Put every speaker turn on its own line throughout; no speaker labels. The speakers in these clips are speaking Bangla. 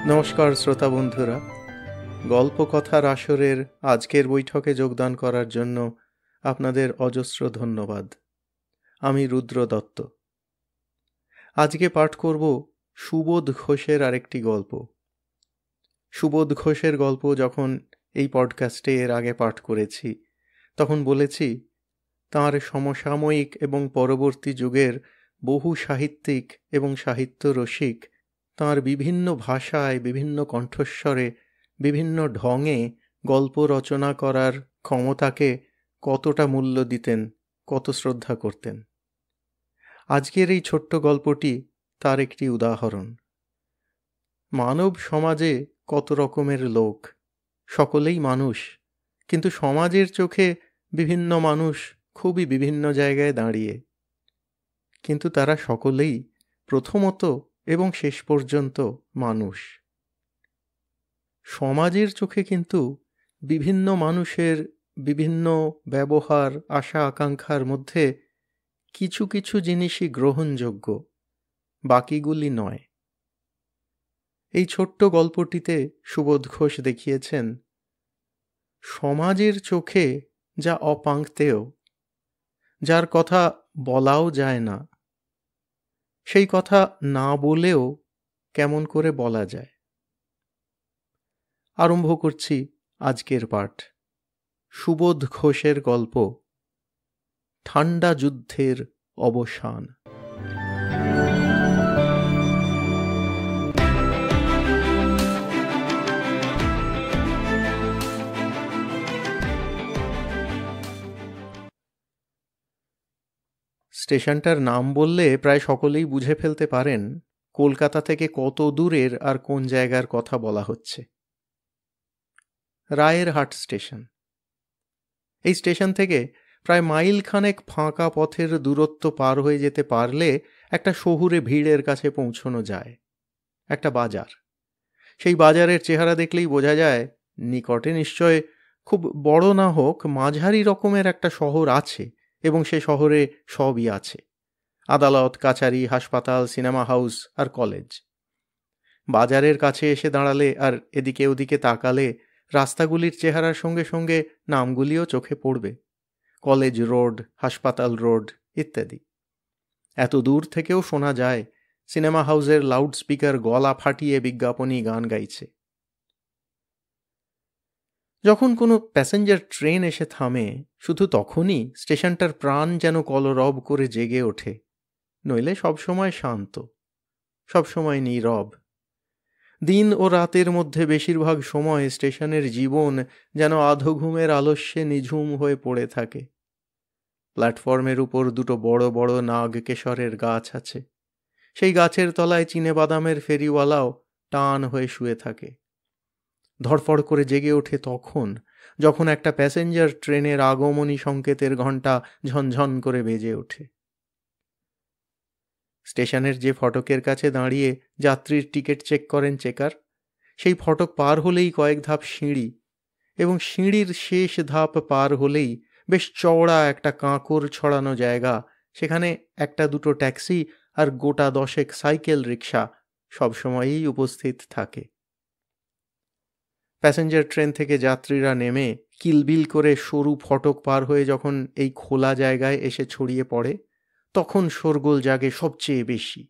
নমস্কার শ্রোতা বন্ধুরা, গল্প কথার আসরের আজকের বৈঠকে যোগদান করার জন্য আপনাদের অজস্র ধন্যবাদ। আমি রুদ্র দত্ত। আজকে পাঠ করব সুবোধ ঘোষের আরেকটি গল্প। সুবোধ ঘোষের গল্প যখন এই পডকাস্টে এর আগে পাঠ করেছি, তখন বলেছি তাঁর সমসাময়িক এবং পরবর্তী যুগের বহু সাহিত্যিক এবং সাহিত্য রসিক তাঁর বিভিন্ন ভাষায়, বিভিন্ন কণ্ঠস্বরে, বিভিন্ন ঢঙে গল্প রচনা করার ক্ষমতাকে কতটা মূল্য দিতেন, কত শ্রদ্ধা করতেন। আজকের এই ছোট্ট গল্পটি তার একটি উদাহরণ। মানব সমাজে কত রকমের লোক, সকলেই মানুষ, কিন্তু সমাজের চোখে বিভিন্ন মানুষ খুবই বিভিন্ন জায়গায় দাঁড়িয়ে, কিন্তু তারা সকলেই প্রথমত এবং শেষ পর্যন্ত মানুষ। সমাজের চোখে কিন্তু বিভিন্ন মানুষের বিভিন্ন ব্যবহার, আশা আকাঙ্ক্ষার মধ্যে কিছু কিছু জিনিসই গ্রহণযোগ্য, বাকিগুলি নয়। এই ছোট্ট গল্পটিতে সুবোধ ঘোষ দেখিয়েছেন সমাজের চোখে যা অপাংক্তেয়, যার কথা বলাও যায় না, সেই কথা না বলেও কেমন করে বলা যায়। আরম্ভ করছি আজকের পাঠ। সুবোধ ঘোষের গল্প ঠান্ডা যুদ্ধের অবসান। স্টেশনটার নাম বললে প্রায় সকলেই বুঝে ফেলতে পারেন কলকাতা থেকে কত দূরের আর কোন জায়গার কথা বলা হচ্ছে। রায়েরহাট স্টেশন। এই স্টেশন থেকে প্রায় মাইল খানেক ফাঁকা পথের দূরত্ব পার হয়ে যেতে পারলে একটা শহুরে ভিড়ের কাছে পৌঁছানো যায়, একটা বাজার। সেই বাজারের চেহারা দেখলেই বোঝা যায় নিকটে নিশ্চয় খুব বড় না হোক মাঝারি রকমের একটা শহর আছে, এবং সে শহরে সবই আছে: আদালত, কাছারি, হাসপাতাল, সিনেমা হাউস আর কলেজ। বাজারের কাছে এসে দাঁড়ালে আর এদিকে ওদিকে তাকালে রাস্তাগুলির চেহারার সঙ্গে সঙ্গে নামগুলিও চোখে পড়বে: কলেজ রোড, হাসপাতাল রোড ইত্যাদি। এত দূর থেকেও শোনা যায় সিনেমা হাউসের লাউড স্পিকার গলা ফাটিয়ে বিজ্ঞাপনী গান গাইছে। যখন কোনো প্যাসেঞ্জার ট্রেন এসে থামে, শুধু তখনই স্টেশনটার প্রাণ যেন কলরব করে জেগে ওঠে, নইলে সবসময় শান্ত, সবসময় নীরব। দিন ও রাতের মধ্যে বেশিরভাগ সময় স্টেশনের জীবন যেন আধঘুমের আলস্যে নিঝুম হয়ে পড়ে থাকে। প্ল্যাটফর্মের উপর দুটো বড় বড় নাগকেশরের গাছ আছে। সেই গাছের তলায় চিনেবাদামের ফেরিওয়ালাও টান হয়ে শুয়ে থাকে। ধড়ফড় করে জেগে ওঠে তখন, যখন একটা প্যাসেঞ্জার ট্রেনের আগমনী সংকেতের ঘণ্টা ঝনঝন করে বেজে ওঠে। স্টেশনের যে ফটকের কাছে দাঁড়িয়ে যাত্রীর টিকিট চেক করেন চেকার, সেই ফটক পার হলেই কয়েক ধাপ সিঁড়ি, এবং সিঁড়ির শেষ ধাপ পার হলেই বেশ চওড়া একটা কাঁকর ছড়ানো জায়গা, সেখানে একটা দুটো ট্যাক্সি আর গোটা দশেক সাইকেল রিক্সা সবসময়ই উপস্থিত থাকে। প্যাসেঞ্জার ট্রেন থেকে যাত্রীরা নেমে কিলবিল করে সরু ফটক পার হয়ে যখন এই খোলা জায়গায় এসে ছড়িয়ে পড়ে, তখন শোরগোল জাগে সবচেয়ে বেশি।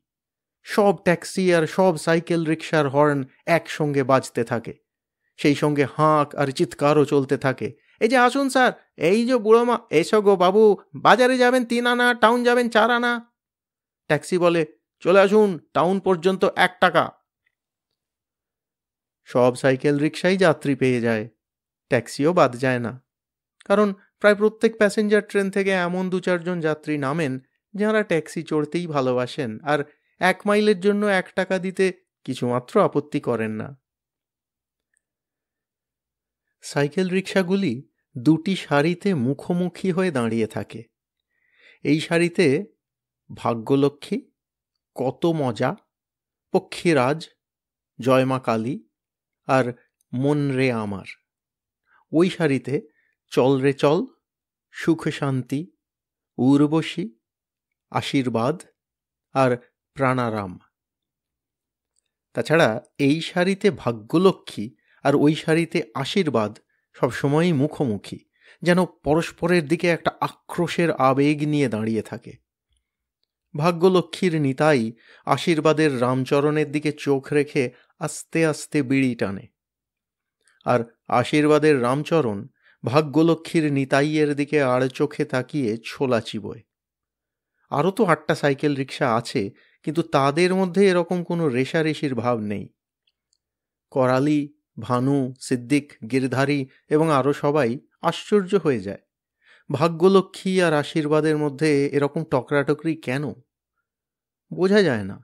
সব ট্যাক্সি আর সব সাইকেল রিক্সার হর্ন একসঙ্গে বাজতে থাকে, সেই সঙ্গে হাঁক আর চিৎকারও চলতে থাকে। এই যে আসুন স্যার, এই যে বুড়ো মা, এসো গো বাবু, বাজারে যাবেন 3 আনা, টাউন যাবেন 4 আনা। ট্যাক্সি বলে চলে আসুন, টাউন পর্যন্ত 1 টাকা। সব সাইকেল রিক্সাই যাত্রী পেয়ে যায়, ট্যাক্সিও বাদ যায় না, কারণ প্রায় প্রত্যেক প্যাসেঞ্জার ট্রেন থেকে এমন 2-4 জন যাত্রী নামেন যাঁরা ট্যাক্সি চড়তেই ভালোবাসেন আর 1 মাইলের জন্য 1 টাকা দিতে কিছুমাত্র আপত্তি করেন না। সাইকেল রিক্সাগুলি দুটি সারিতে মুখোমুখি হয়ে দাঁড়িয়ে থাকে। এই সারিতে ভাগ্যলক্ষ্মী, কত মজা, পক্ষীরাজ, জয়মা কালী আর মন রে আমার। ওই সারিতে চল রে চল, সুখ শান্তি, উর্বশী, আশীর্বাদ আর প্রাণারাম। তাছাড়া এই সারিতে ভাগ্যলক্ষ্মী আর ওই সারিতে আশীর্বাদ সবসময়ই মুখোমুখি, যেন পরস্পরের দিকে একটা আক্রোশের আবেগ নিয়ে দাঁড়িয়ে থাকে। ভাগ্যলক্ষ্মীর নিতাই আশীর্বাদের রামচরণের দিকে চোখ রেখে আস্তে আস্তে বিড়ি টানে, আর আশীর্বাদের রামচরণ ভাগ্যলক্ষ্মীর নিতাইয়ের দিকে আড় চোখে তাকিয়ে ছোলা চিবোয়। আরও তো 8টা সাইকেল রিক্সা আছে, কিন্তু তাদের মধ্যে এরকম কোনো রেষারেষির ভাব নেই। করালি, ভানু, সিদ্দিক, গিরধারী এবং আরও সবাই আশ্চর্য হয়ে যায় ভাগ্যলক্ষ্মী আর আশীর্বাদের মধ্যে এরকম টকরাটকরি কেন। বোঝা যায় না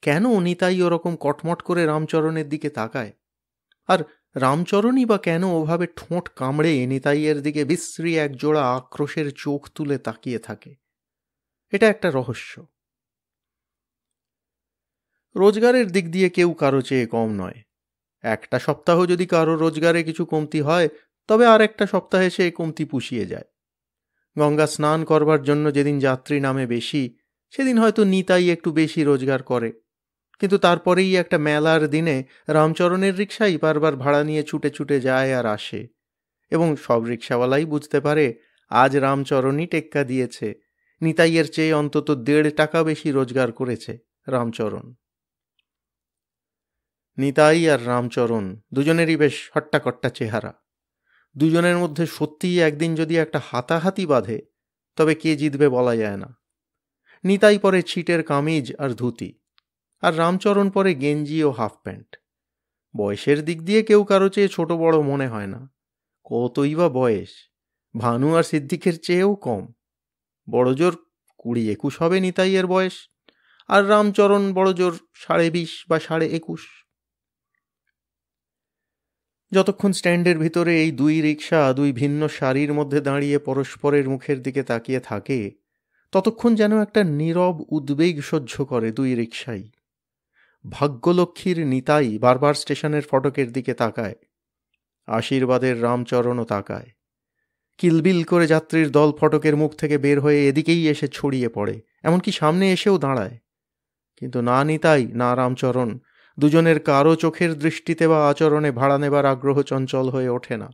কেন নিতাই ওরকম কটমট করে রামচরণের দিকে তাকায়, আর রামচরণই বা কেন ওভাবে ঠোঁট কামড়ে নিতাইয়ের দিকে বিশ্রী একজোড়া আক্রোশের চোখ তুলে তাকিয়ে থাকে। এটা একটা রহস্য। রোজগারের দিক দিয়ে কেউ কারো চেয়ে কম নয়। একটা সপ্তাহ যদি কারো রোজগারে কিছু কমতি হয়, তবে আর একটা সপ্তাহে সে কমতি পুষিয়ে যায়। গঙ্গা স্নান করবার জন্য যেদিন যাত্রী নামে বেশি, সেদিন হয়তো নিতাই একটু বেশি রোজগার করে, কিন্তু তারপরেই একটা মেলার দিনে রামচরণের রিক্সাই বারবার ভাড়া নিয়ে ছুটে ছুটে যায় আর আসে, এবং সব রিক্সাওয়ালাই বুঝতে পারে আজ রামচরণই টেক্কা দিয়েছে, নিতাইয়ের চেয়ে অন্তত 1.5 টাকা বেশি রোজগার করেছে রামচরণ। নিতাই আর রামচরণ দুজনেরই বেশ হট্টাকট্টা চেহারা। দুজনের মধ্যে সত্যিই একদিন যদি একটা হাতাহাতি বাঁধে, তবে কে জিতবে বলা যায় না। নিতাই পরে ছিটের কামিজ আর ধুতি, আর রামচরণ পরে গেঞ্জি ও হাফ প্যান্ট। বয়সের দিক দিয়ে কেউ কারো চেয়ে ছোট বড় মনে হয় না। কতই বা বয়স, ভানু আর সিদ্দিকের চেয়েও কম। বড়জোর 20-21 হবে নিতাইয়ের বয়স, আর রামচরণ বড়জোর 20.5 বা 21.5। যতক্ষণ স্ট্যান্ডের ভিতরে এই দুই রিক্সা দুই ভিন্ন সারির মধ্যে দাঁড়িয়ে পরস্পরের মুখের দিকে তাকিয়ে থাকে, ততক্ষণ যেন একটা নীরব উদ্বেগ সহ্য করে দুই রিক্সাই। ভাগ্যলক্ষ্মীর নিতাই বারবার স্টেশনের ফটকের দিকে তাকায়, আশীর্বাদের রামচরণও তাকায়। কিলবিল করে যাত্রীর দল ফটকের মুখ থেকে বের হয়ে এদিকেই এসে ছড়িয়ে পড়ে, এমনকি সামনে এসেও দাঁড়ায়। কিন্তু না নিতাই না রামচরণ, দুজনের কারো চোখের দৃষ্টিতে বা আচরণে ভাড়া নেবার আগ্রহ চঞ্চল হয়ে ওঠে না।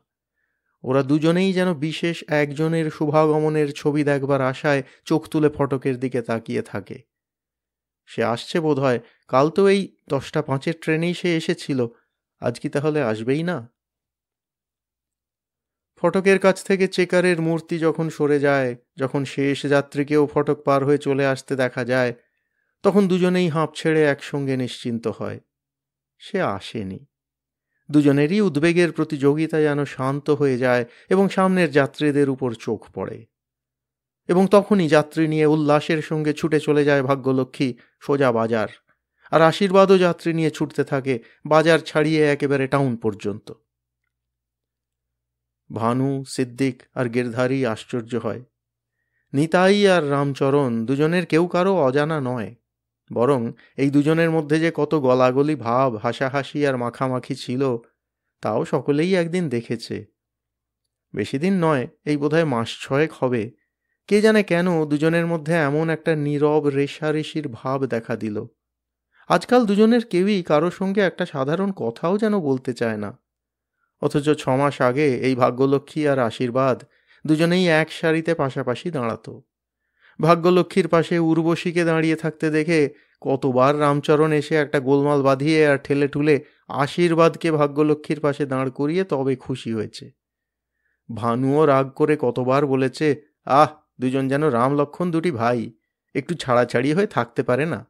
ওরা দুজনেই যেন বিশেষ একজনের শুভাগমনের ছবি দেখবার আশায় চোখ তুলে ফটকের দিকে তাকিয়ে থাকে। সে আসছে বোধহয়, কাল তো এই 10টা 5-এর ট্রেনেই সে এসেছিল, আজ কি তাহলে আসবেই না? ফটকের কাছ থেকে চেকারের মূর্তি যখন সরে যায়, যখন শেষ যাত্রীকেও ফটক পার হয়ে চলে আসতে দেখা যায়, তখন দুজনেই হাঁপ ছেড়ে একসঙ্গে নিশ্চিন্ত হয়। সে আসেনি। দুজনেরই উদ্বেগের প্রতিযোগিতা যেন শান্ত হয়ে যায় এবং সামনের যাত্রীদের উপর চোখ পড়ে। এবং তখনই যাত্রী নিয়ে উল্লাসের সঙ্গে ছুটে চলে যায় ভাগ্যলক্ষ্মী সোজা বাজার, আর আশীর্বাদও যাত্রী নিয়ে ছুটতে থাকে বাজার ছাড়িয়ে একেবারে টাউন পর্যন্ত। ভানু, সিদ্দিক আর গিরধারী আশ্চর্য হয়। নিতাই আর রামচরণ দুজনের কেউ কারো অজানা নয়, বরং এই দুজনের মধ্যে যে কত গলাগলি ভাব, হাসাহাসি আর মাখামাখি ছিল, তাও সকলেই একদিন দেখেছে। বেশি দিন নয়, এই বোধহয় 6 মাস হবে। কে জানে কেন দুজনের মধ্যে এমন একটা নীরব রেষারেষির ভাব দেখা দিল। আজকাল দুজনের কেউই কারো সঙ্গে একটা সাধারণ কথাও যেন বলতে চায় না, অথচ 6 মাস আগে এই ভাগ্যলক্ষ্মী আর আশীর্বাদ দুজনেই এক সারিতে পাশাপাশি দাঁড়াতো। ভাগ্যলক্ষ্মীর পাশে উর্বশীকে দাঁড়িয়ে থাকতে দেখে কতবার রামচরণ এসে একটা গোলমাল বাঁধিয়ে আর ঠেলে ঠুলে আশীর্বাদকে ভাগ্যলক্ষ্মীর পাশে দাঁড় করিয়ে তবে খুশি হয়েছে। ভানুও রাগ করে কতবার বলেছে, আহ, দুজন যেন রাম লক্ষ্মণ দুটি ভাই, একটু ছাড়াছাড়ি হয়ে থাকতে পারে না।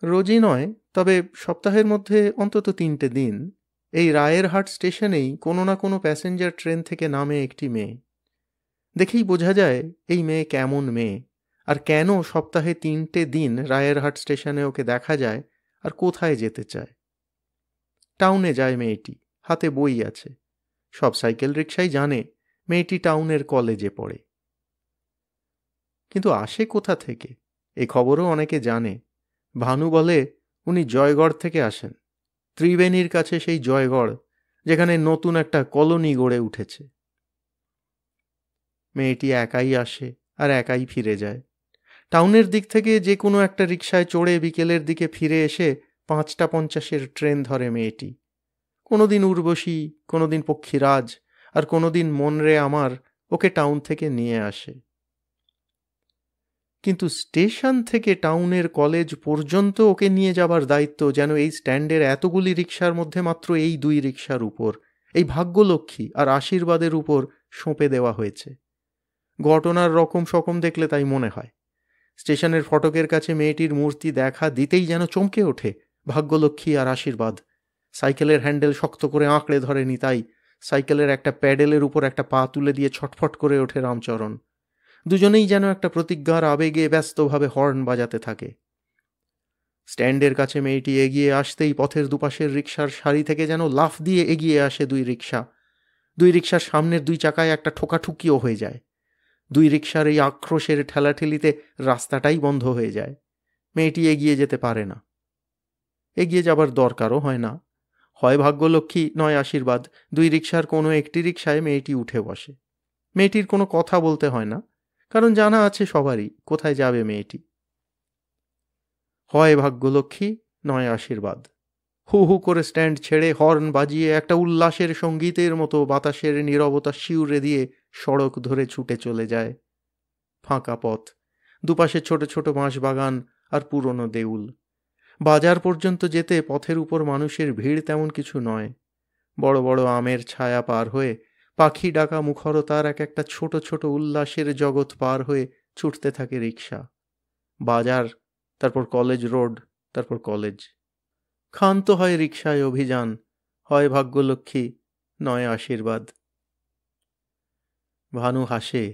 রোজই নয়, তবে সপ্তাহের মধ্যে অন্তত 3টে দিন এই রায়েরহাট স্টেশনেই কোনো না কোনো প্যাসেঞ্জার ট্রেন থেকে নামে একটি মেয়ে। দেখেই বোঝা যায় এই মেয়ে কেমন মেয়ে, আর কেন সপ্তাহে 3টে দিন রায়েরহাট স্টেশনে ওকে দেখা যায় আর কোথায় যেতে চায়। টাউনে যায় মেয়েটি, হাতে বই আছে। সব সাইকেল রিক্সাই জানে মেয়েটি টাউনের কলেজে পড়ে। কিন্তু আসে কোথা থেকে, এ খবরও অনেকে জানে। ভানু বলে উনি জয়গড় থেকে আসেন, ত্রিবেণীর কাছে সেই জয়গড়, যেখানে নতুন একটা কলোনি গড়ে উঠেছে। মেয়েটি একাই আসে আর একাই ফিরে যায়। টাউনের দিক থেকে যে কোনো একটা রিকশায় চড়ে বিকেলের দিকে ফিরে এসে ৫:৫০ ট্রেন ধরে মেয়েটি। কোনোদিন উর্বশী, কোনোদিন পক্ষীরাজ, আর কোনোদিন মনরে আমার ওকে টাউন থেকে নিয়ে আসে। কিন্তু স্টেশন থেকে টাউনের কলেজ পর্যন্ত ওকে নিয়ে যাবার দায়িত্ব যেন এই স্ট্যান্ডের এতগুলি রিকশার মধ্যে মাত্র এই ২ রিকশার উপর, এই ভাগ্যলক্ষ্মী আর আশীর্বাদের উপর সঁপে দেওয়া হয়েছে। ঘটনার রকম সকম দেখলে তাই মনে হয়। স্টেশনের ফটকের কাছে মেয়েটির মূর্তি দেখা দিতেই যেন চমকে ওঠে ভাগ্যলক্ষ্মী আর আশীর্বাদ। সাইকেলের হ্যান্ডেল শক্ত করে আঁকড়ে ধরে নিতাই, সাইকেলের একটা প্যাডেলের উপর একটা পা তুলে দিয়ে ছটফট করে ওঠে রামচরণ। দুজনেই যেন একটা প্রতিজ্ঞার আবেগে ব্যস্তভাবে হর্ন বাজাতে থাকে। স্ট্যান্ডের কাছে মেয়েটি এগিয়ে আসতেই পথের দুপাশের রিকশার সারি থেকে যেন লাফ দিয়ে এগিয়ে আসে ২ রিকশা। ২ রিকশার সামনের ২ চাকায় একটা ঠোকাঠুকিও হয়ে যায়। ২ রিকশার এই আক্রোশের ঠেলাঠেলিতে রাস্তাটাই বন্ধ হয়ে যায়। মেয়েটি এগিয়ে যেতে পারে না, এগিয়ে যাবার দরকারও হয় না। হয় ভাগ্যলক্ষ্মী নয় আশীর্বাদ, ২ রিকশার কোনো একটি রিকশায় মেয়েটি উঠে বসে। মেয়েটির কোনো কথা বলতে হয় না, কারণ জানা আছে সবারই কোথায় যাবে মেয়েটি। হয় ভাগ্যলক্ষ্মী নয় আশীর্বাদ। হু হু করে স্ট্যান্ড ছেড়ে হর্ন বাজিয়ে একটা উল্লাসের সঙ্গীতের মতো বাতাসের নীরবতা শিউরে দিয়ে সড়ক ধরে ছুটে চলে যায়। ফাঁকা পথ, দুপাশে ছোট ছোট বাঁশবাগান আর পুরনো দেউল। বাজার পর্যন্ত যেতে পথের উপর মানুষের ভিড় তেমন কিছু নয়। বড় বড় আমের ছায়া পার হয়ে, পাখি ডাকা মুখরতার এক একটা ছোট ছোট উল্লাসের জগৎ পার হয়ে ছুটতে থাকে রিকশা। বাজার, তারপর কলেজ রোড, তারপর কলেজ। ক্ষান্ত হয় রিকশায় অভিযান, হয় ভাগ্যলক্ষ্মী নয় আশীর্বাদ। ভানু হাসে,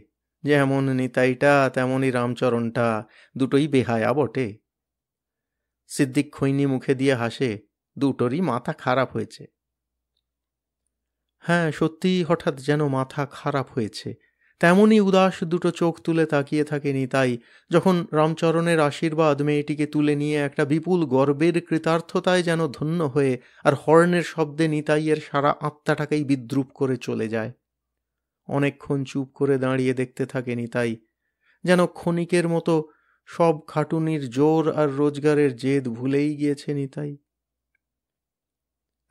যেমন নিতাইটা তেমনই রামচরণটা, দুটোই বেহায়া বটে। সিদ্দিক খৈনি মুখে দিয়ে হাসে, দুটোরই মাথা খারাপ হয়েছে। হ্যাঁ, সত্যিই হঠাৎ যেন মাথা খারাপ হয়েছে। তেমনই উদাস দুটো চোখ তুলে তাকিয়ে থাকে নিতাই, যখন রামচরণের আশীর্বাদ মেয়েটিকে তুলে নিয়ে একটা বিপুল গর্বের কৃতার্থতায় যেন ধন্য হয়ে আর হর্নের শব্দে নিতাইয়ের সারা আত্মাটাকেই বিদ্রূপ করে চলে যায়। অনেকক্ষণ চুপ করে দাঁড়িয়ে দেখতে থাকে নিতাই, যেন ক্ষণিকের মতো সব খাটুনির জোর আর রোজগারের জেদ ভুলেই গিয়েছে নিতাই।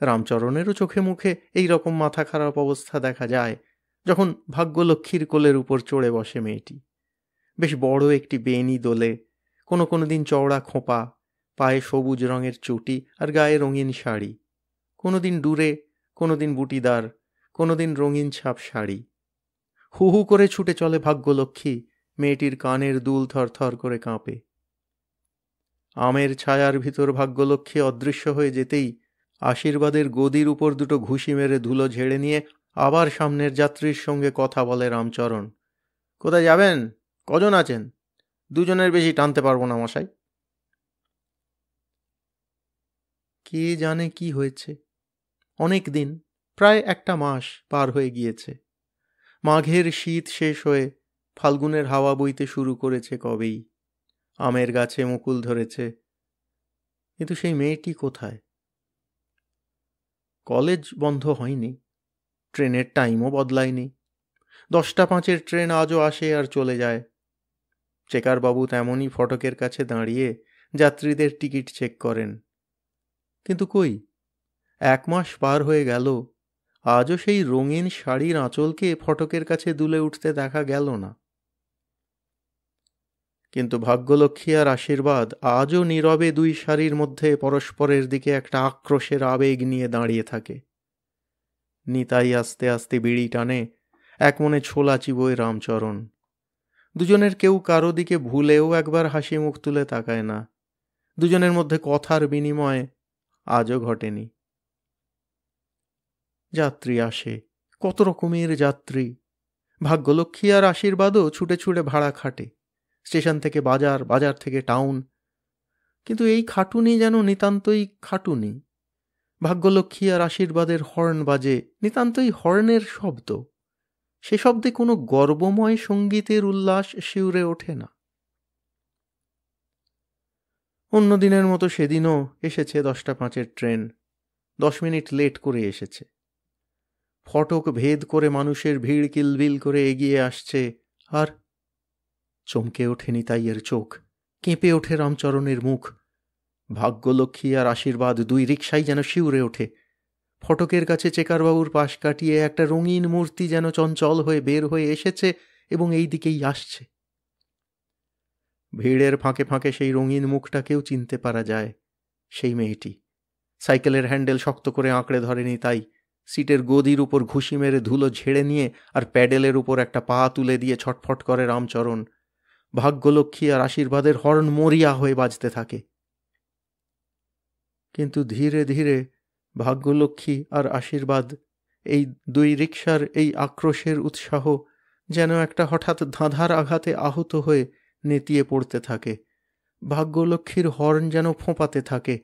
রামচরণেরও চোখে মুখে এই রকম মাথা খারাপ অবস্থা দেখা যায় যখন ভাগ্যলক্ষ্মীর কোলের উপর চড়ে বসে মেয়েটি। বেশ বড় একটি বেনি দোলে, কোনো কোনো দিন চওড়া খোঁপা, পায়ে সবুজ রঙের চটি আর গায়ে রঙিন শাড়ি, কোনো দিন ডুরে, কোনো দিন বুটিদার, কোনো দিন রঙিন ছাপ শাড়ি। হু হু করে ছুটে চলে ভাগ্যলক্ষ্মী, মেয়েটির কানের দুল থরথর করে কাঁপে। আমের ছায়ার ভিতর ভাগ্যলক্ষ্মী অদৃশ্য হয়ে যেতেই আশীর্বাদের গদির উপর দুটো ঘুষি মেরে ধুলো ঝেড়ে নিয়ে আবার সামনের যাত্রীর সঙ্গে কথা বলে রামচরণ। কোথায় যাবেন? কজন আছেন? ২ জনের বেশি টানতে পারবো না মশাই। কে জানে কি হয়েছে। অনেক দিন, প্রায় ১ মাস পার হয়ে গিয়েছে। মাঘের শীত শেষ হয়ে ফাল্গুনের হাওয়া বইতে শুরু করেছে কবেই। আমের গাছে মুকুল ধরেছে, কিন্তু সেই মেয়েটি কোথায়? কলেজ বন্ধ হয়নি, ট্রেনের টাইমও বদলায়নি। ১০টা ৫-এর ট্রেন আজও আসে আর চলে যায়। চেকারবাবু তেমনই ফটকের কাছে দাঁড়িয়ে যাত্রীদের টিকিট চেক করেন। কিন্তু কই, ১ মাস পার হয়ে গেল, আজও সেই রঙিন শাড়ির আঁচলকে ফটকের কাছে দুলে উঠতে দেখা গেল না। কিন্তু ভাগ্যলক্ষ্মী আর আশীর্বাদ আজও নীরবে ২ সারির মধ্যে পরস্পরের দিকে একটা আক্রোশের আবেগ নিয়ে দাঁড়িয়ে থাকে। নিতাই আস্তে আস্তে বিড়ি টানে, এক মনে ছোলা চিবোয় রামচরণ। দুজনের কেউ কারো দিকে ভুলেও একবার হাসি মুখ তুলে তাকায় না। দুজনের মধ্যে কথার বিনিময় আজও ঘটেনি। যাত্রী আসে, কত রকমের যাত্রী। ভাগ্যলক্ষ্মী আর আশীর্বাদও ছুটে ছুটে ভাড়া খাটে, স্টেশন থেকে বাজার, বাজার থেকে টাউন। কিন্তু এই খাটুনি যেন নিতান্তই খাটুনি। ভাগ্যলক্ষ্মী আর আশীর্বাদের হর্ন বাজে, নিতান্তই হর্নের শব্দ। সে শব্দে কোনো গর্বময় সঙ্গীতের উল্লাস শিউরে ওঠে না। অন্য দিনের মতো সেদিনও এসেছে ১০টা ৫-এর ট্রেন। ১০ মিনিট লেট করে এসেছে। ফটক ভেদ করে মানুষের ভিড় কিলবিল করে এগিয়ে আসছে, আর চমকে ওঠে নিতাইয়ের চোখ, কেঁপে ওঠে রামচরণের মুখ। ভাগ্যলক্ষ্মী আর আশীর্বাদ দুই রিকশাই যেন শিউরে ওঠে। ফটকের কাছে চেকারবাবুর পাশ কাটিয়ে একটা রঙিন মূর্তি যেন চঞ্চল হয়ে বের হয়ে এসেছে এবং এই দিকেই আসছে। ভিড়ের ফাঁকে ফাঁকে সেই রঙিন মুখটাকেও চিনতে পারা যায়। সেই মেয়েটি। সাইকেলের হ্যান্ডেল শক্ত করে আঁকড়ে ধরেনি তাই, সিটের গদির উপর ঘুষি মেরে ধুলো ঝেড়ে নিয়ে আর প্যাডেলের উপর একটা পা তুলে দিয়ে ছটফট করে রামচরণ। ভাগ্যলক্ষ্মী আর আশীর্বাদের হর্ন মরিয়া হয়ে বাজতে থাকে। কিন্তু ধীরে ধীরে ভাগ্যলক্ষ্মী আর আশীর্বাদ, এই দুই রিকশার এই আক্রোশের উৎসাহ যেন একটা হঠাৎ ধাঁধার আঘাতে আহত হয়ে নেতিয়ে পড়তে থাকে। ভাগ্যলক্ষ্মীর হর্ন যেন ফোঁপাতে থাকে,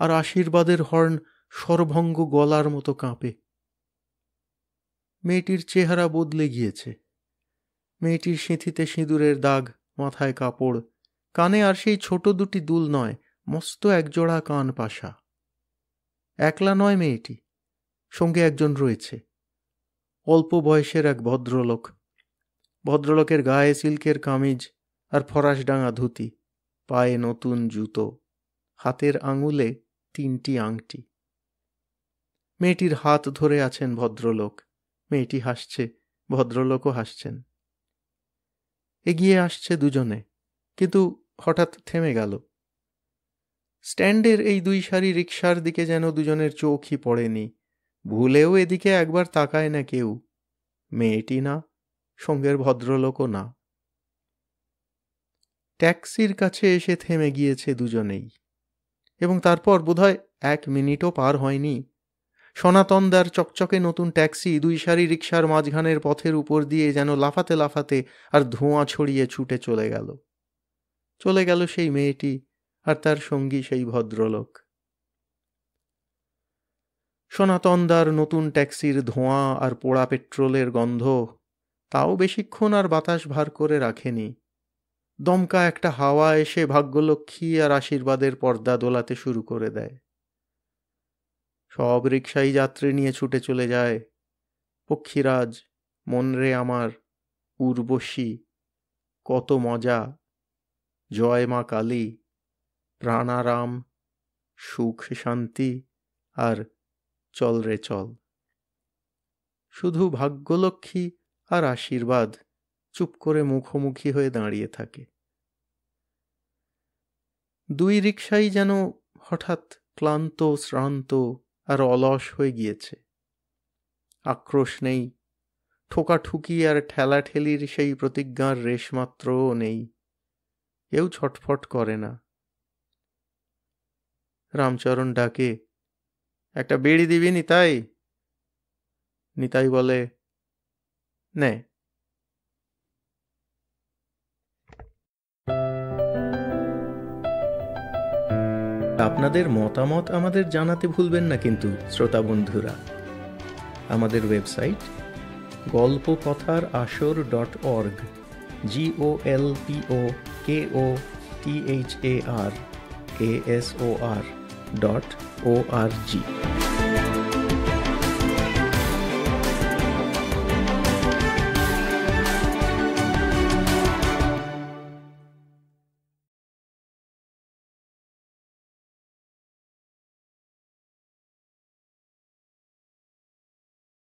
আর আশীর্বাদের হর্ন সর্বঙ্গ গলার মতো কাঁপে। মেয়েটির চেহারা বদলে গিয়েছে। মেয়েটির সিঁথিতে সিঁদুরের দাগ, মাথায় কাপড়, কানে আর সেই ছোট দুটি দুল নয়, মস্ত একজোড়া কান পাশা। একলা নয় মেয়েটি, সঙ্গে একজন রয়েছে, অল্প বয়সের এক ভদ্রলোক। ভদ্রলোকের গায়ে সিল্কের কামিজ আর ফরাসডাঙা ধুতি, পায়ে নতুন জুতো, হাতের আঙুলে 3টি আংটি। মেয়েটির হাত ধরে আছেন ভদ্রলোক। মেয়েটি হাসছে, ভদ্রলোকও হাসছেন। এগিয়ে আসছে দুজনে, কিন্তু হঠাৎ থেমে গেল। স্ট্যান্ডের এই দুই সারি রিকশার দিকে যেন দুজনের চোখই পড়েনি। ভুলেও এদিকে একবার তাকায় না কেউ। মেয়েটি না, সঙ্গের ভদ্রলোকও না। ট্যাক্সির কাছে এসে থেমে গিয়েছে দুজনেই, এবং তারপর বোধহয় 1 মিনিটও পার হয়নি, সনাতনদার চকচকে নতুন ট্যাক্সি দুই সারি রিকশার মাঝখানের পথের উপর দিয়ে যেন লাফাতে লাফাতে আর ধোঁয়া ছড়িয়ে ছুটে চলে গেল। চলে গেল সেই মেয়েটি আর তার সঙ্গী সেই ভদ্রলোক। সনাতনদার নতুন ট্যাক্সির ধোঁয়া আর পোড়া পেট্রোলের গন্ধ তাও বেশিক্ষণ আর বাতাস ভার করে রাখেনি। দমকা একটা হাওয়া এসে ভাগ্যলক্ষ্মী আর আশীর্বাদের পর্দা দোলাতে শুরু করে দেয়। সব রিকশাই যাত্রী নিয়ে ছুটে চলে যায়। পক্ষীরাজ, মন রে আমার, উর্বশী, কত মজা, জয় মা কালী, প্রাণারাম, সুখ শান্তি আর চল রে চল। শুধু ভাগ্যলক্ষ্মী আর আশীর্বাদ চুপ করে মুখোমুখি হয়ে দাঁড়িয়ে থাকে। দুই রিকশাই যেন হঠাৎ ক্লান্ত, শ্রান্ত আর অলস হয়ে গিয়েছে। আক্রোশ নেই, ঠোকাঠুকি আর ঠেলাঠেলির সেই প্রতিজ্ঞার রেশমাত্রও নেই। কেউ ছটফট করে না। রামচরণ ডাকে, একটা বিড়ি দিবি নিতাই? নিতাই বলে, নে। আপনাদের মতামত আমাদের জানাতে ভুলবেন না কিন্তু শ্রোতা বন্ধুরা। আমাদের ওয়েবসাইট golpokothar.org, GOLPOKOTHARASOR.org।